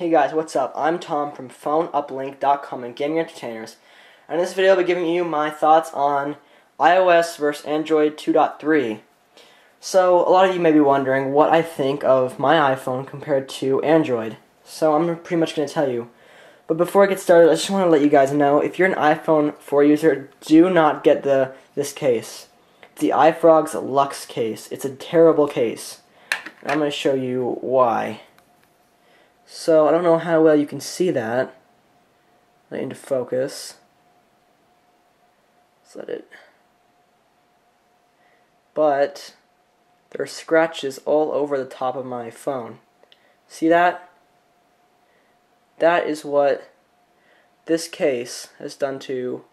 Hey guys, what's up? I'm Tom from PhoneUplink.com and Gaming Entertainers, and in this video I'll be giving you my thoughts on iOS versus Android 2.3. So, a lot of you may be wondering what I think of my iPhone compared to Android. So, I'm pretty much going to tell you. But before I get started, I just want to let you guys know, if you're an iPhone 4 user, do not get this case. It's the iFrog's Lux case. It's a terrible case. And I'm going to show you why. So, I don't know how well you can see that. Let it into focus. Let's let it. But there are scratches all over the top of my phone. See that? That is what this case has done to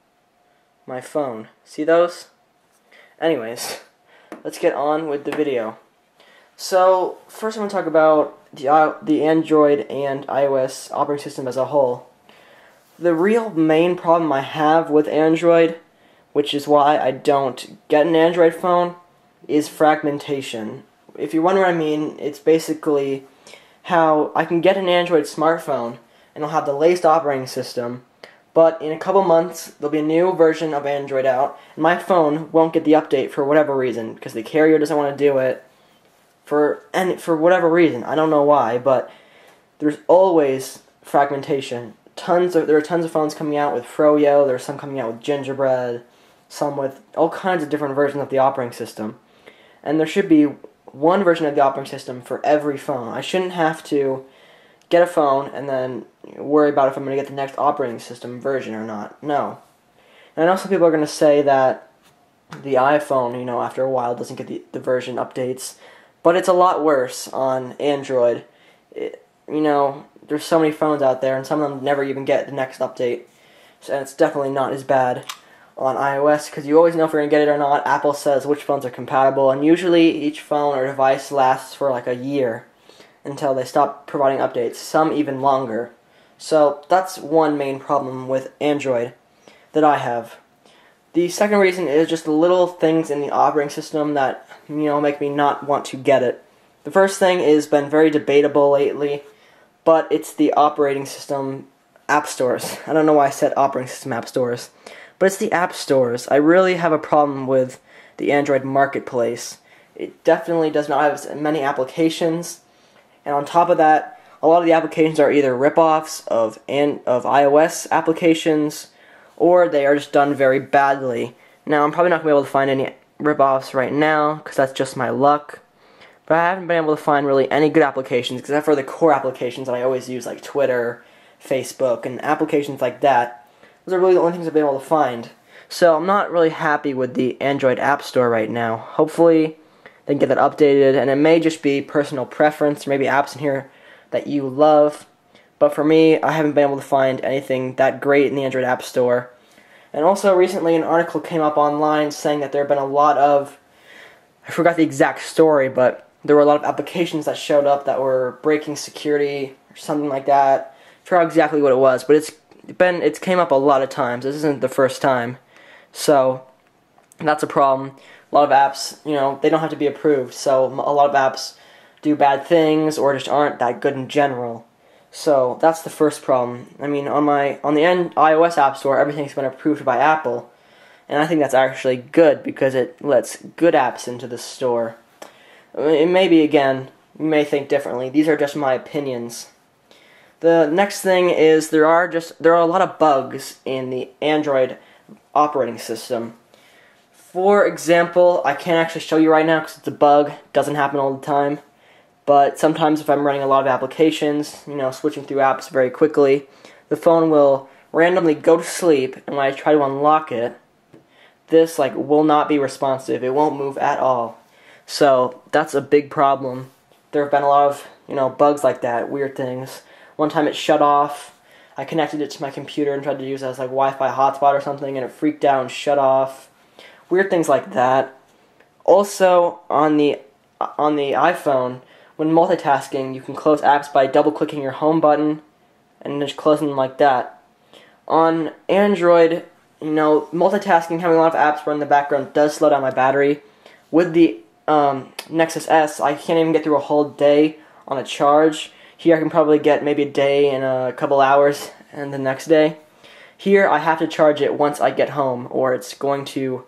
my phone. See those? Anyways, let's get on with the video. So, first I want to talk about the Android and iOS operating system as a whole. The real main problem I have with Android, which is why I don't get an Android phone, is fragmentation. If you wonder what I mean, it's basically how I can get an Android smartphone and I'll have the latest operating system, but in a couple months there'll be a new version of Android out, and my phone won't get the update for whatever reason, because the carrier doesn't want to do it. For whatever reason, I don't know why, but there's always fragmentation. There are tons of phones coming out with Froyo, there's some coming out with Gingerbread, some with all kinds of different versions of the operating system. And there should be one version of the operating system for every phone. I shouldn't have to get a phone and then worry about if I'm going to get the next operating system version or not. No. And I know some people are going to say that the iPhone, after a while doesn't get the version updates. But it's a lot worse on Android. There's so many phones out there, and some of them never even get the next update. And it's definitely not as bad on iOS, because you always know if you're going to get it or not. Apple says which phones are compatible, and usually each phone or device lasts for like a year until they stop providing updates, some even longer. So that's one main problem with Android that I have. The second reason is just the little things in the operating system that, make me not want to get it. The first thing has been very debatable lately, but it's the operating system app stores. I don't know why I said operating system app stores, but it's the app stores. I really have a problem with the Android marketplace. It definitely does not have as many applications, and on top of that, a lot of the applications are either rip-offs of iOS applications, or they are just done very badly. Now, I'm probably not going to be able to find any rip-offs right now, because that's just my luck. But I haven't been able to find really any good applications, except for the core applications that I always use, like Twitter, Facebook, and applications like that. Those are really the only things I've been able to find. So I'm not really happy with the Android App Store right now. Hopefully they can get that updated, and it may just be personal preference, or maybe apps in here that you love. But for me, I haven't been able to find anything that great in the Android App Store. And also, recently an article came up online saying that there have been a lot of, I forgot the exact story, but there were a lot of applications that showed up that were breaking security or something like that. I forgot exactly what it was, but it's came up a lot of times. This isn't the first time. So, that's a problem. A lot of apps, they don't have to be approved, so a lot of apps do bad things or just aren't that good in general. So that's the first problem. I mean, on the iOS App Store, everything's been approved by Apple, and I think that's actually good because it lets good apps into the store. It may be, again, you may think differently. These are just my opinions. The next thing is there are a lot of bugs in the Android operating system. For example, I can't actually show you right now because it's a bug. It doesn't happen all the time. But sometimes if I'm running a lot of applications, switching through apps very quickly, the phone will randomly go to sleep, and when I try to unlock it, this will not be responsive. It won't move at all. So that's a big problem. There have been a lot of, bugs like that, weird things. One time it shut off. I connected it to my computer and tried to use it as Wi-Fi hotspot or something, and it freaked out and shut off. Weird things like that. Also, on the iPhone, when multitasking, you can close apps by double-clicking your home button and just closing them like that. On Android, multitasking, having a lot of apps run in the background does slow down my battery. With the Nexus S, I can't even get through a whole day on a charge. Here I can probably get maybe a day and a couple hours and the next day. Here I have to charge it once I get home or it's going to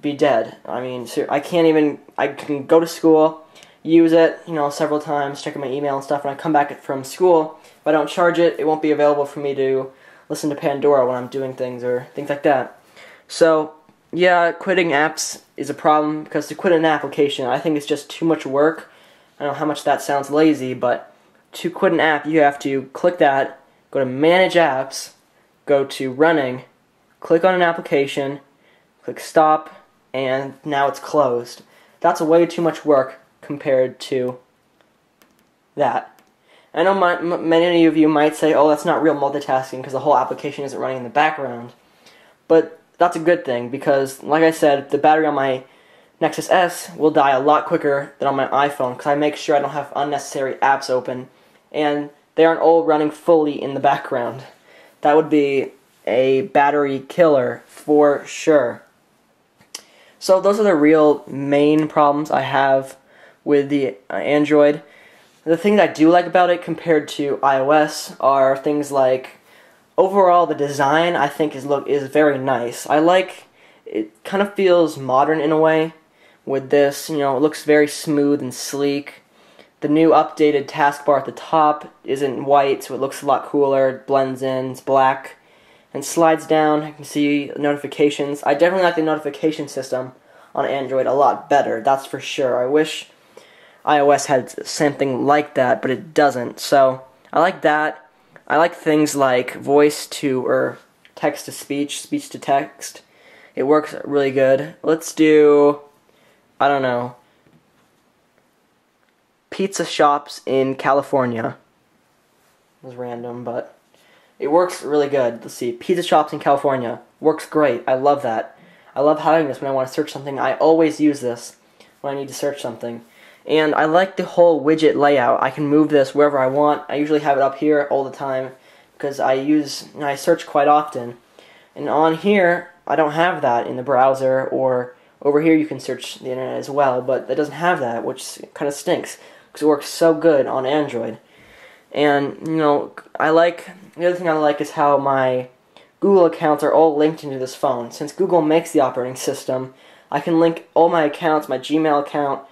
be dead. I mean, I can go to school, use it, several times, checking my email and stuff, and I come back from school. If I don't charge it, it won't be available for me to listen to Pandora when I'm doing things or things like that. So, yeah, quitting apps is a problem because to quit an application, I think it's just too much work. I don't know how much that sounds lazy, but to quit an app, you have to click that, go to Manage Apps, go to Running, click on an application, click Stop, and now it's closed. That's way too much work compared to that. I know many of you might say, oh, that's not real multitasking because the whole application isn't running in the background. But that's a good thing because, like I said, the battery on my Nexus S will die a lot quicker than on my iPhone because I make sure I don't have unnecessary apps open and they aren't all running fully in the background. That would be a battery killer for sure. So those are the real main problems I have with the Android. The things I do like about it compared to iOS are things like overall the design I think is very nice. I like it, kind of feels modern in a way with this. It looks very smooth and sleek. The new updated taskbar at the top isn't white, so it looks a lot cooler. It blends in, it's black, and slides down. You can see notifications. I definitely like the notification system on Android a lot better, that's for sure. I wish iOS had something like that, but it doesn't. So I like that. I like things like voice to or text to speech, speech to text. It works really good. Let's do, I don't know, pizza shops in California. It was random, but it works really good. Let's see, pizza shops in California. Works great. I love that. I love having this when I want to search something. I always use this when I need to search something. And I like the whole widget layout. I can move this wherever I want. I usually have it up here all the time because I search quite often. And on here, I don't have that in the browser, or over here you can search the internet as well, but it doesn't have that, which kind of stinks because it works so good on Android. And, the other thing I like is how my Google accounts are all linked into this phone. Since Google makes the operating system, I can link all my accounts, my Gmail account,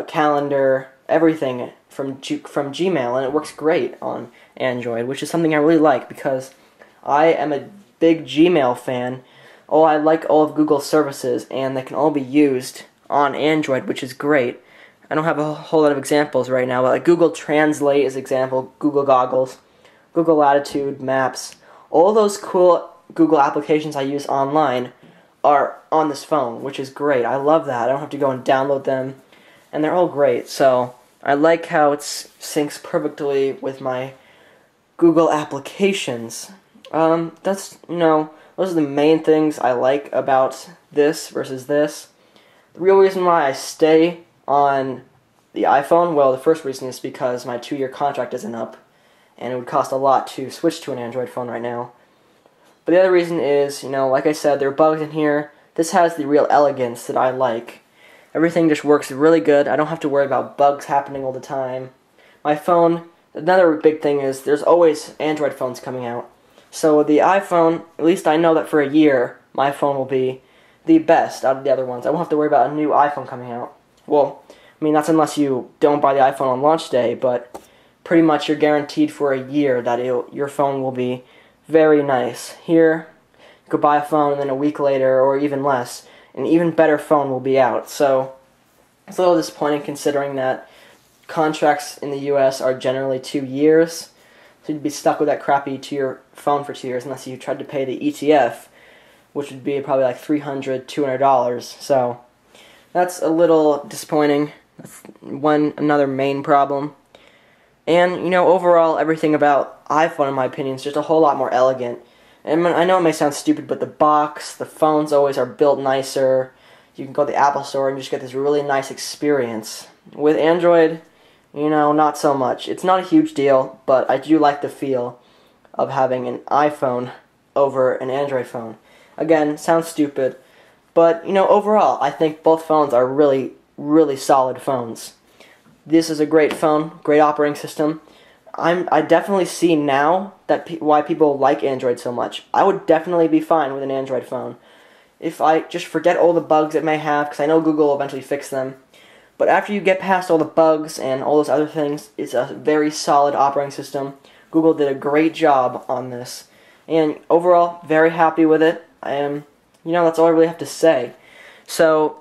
calendar, everything from Gmail, and it works great on Android, which is something I really like because I am a big Gmail fan. I like all of Google's services, and they can all be used on Android, which is great. I don't have a whole lot of examples right now, but like Google Translate is an example, Google Goggles, Google Latitude, Maps. All those cool Google applications I use online are on this phone, which is great. I love that. I don't have to go and download them, and they're all great. So I like how it syncs perfectly with my Google applications. Those are the main things I like about this versus this. The real reason why I stay on the iPhone, well, the first reason is because my 2-year contract isn't up, and it would cost a lot to switch to an Android phone right now. But the other reason is, like I said, there are bugs in here. This has the real elegance that I like. Everything just works really good. I don't have to worry about bugs happening all the time. My phone, another big thing is there's always Android phones coming out. So with the iPhone, at least I know that for a year, my phone will be the best out of the other ones. I won't have to worry about a new iPhone coming out. Well, that's unless you don't buy the iPhone on launch day, but pretty much you're guaranteed for a year that your phone will be very nice. Here, you could buy a phone and then a week later, or even less, an even better phone will be out. So it's a little disappointing considering that contracts in the US are generally 2 years. So you'd be stuck with that crappy 2-year phone for 2 years unless you tried to pay the ETF, which would be probably like $300, $200. So that's a little disappointing. That's another main problem. And, overall, everything about iPhone, in my opinion, is just a whole lot more elegant. And I know it may sound stupid, but the box, the phones always are built nicer. You can go to the Apple Store and just get this really nice experience. With Android, not so much. It's not a huge deal, but I do like the feel of having an iPhone over an Android phone. Again, sounds stupid, but, overall, I think both phones are really, really solid phones. This is a great phone, great operating system. I definitely see now that why people like Android so much. I would definitely be fine with an Android phone if I just forget all the bugs it may have, because I know Google will eventually fix them. But after you get past all the bugs and all those other things, it's a very solid operating system. Google did a great job on this. And overall, very happy with it. That's all I really have to say. So,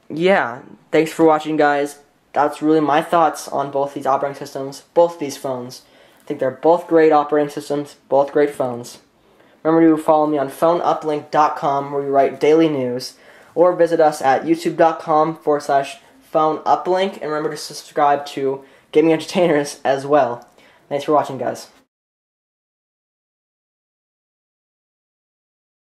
yeah, thanks for watching, guys. That's really my thoughts on both these operating systems, both these phones. I think they're both great operating systems, both great phones. Remember to follow me on phoneuplink.com, where we write daily news, or visit us at youtube.com/phoneuplink, and remember to subscribe to Gaming Entertainers as well. Thanks for watching, guys.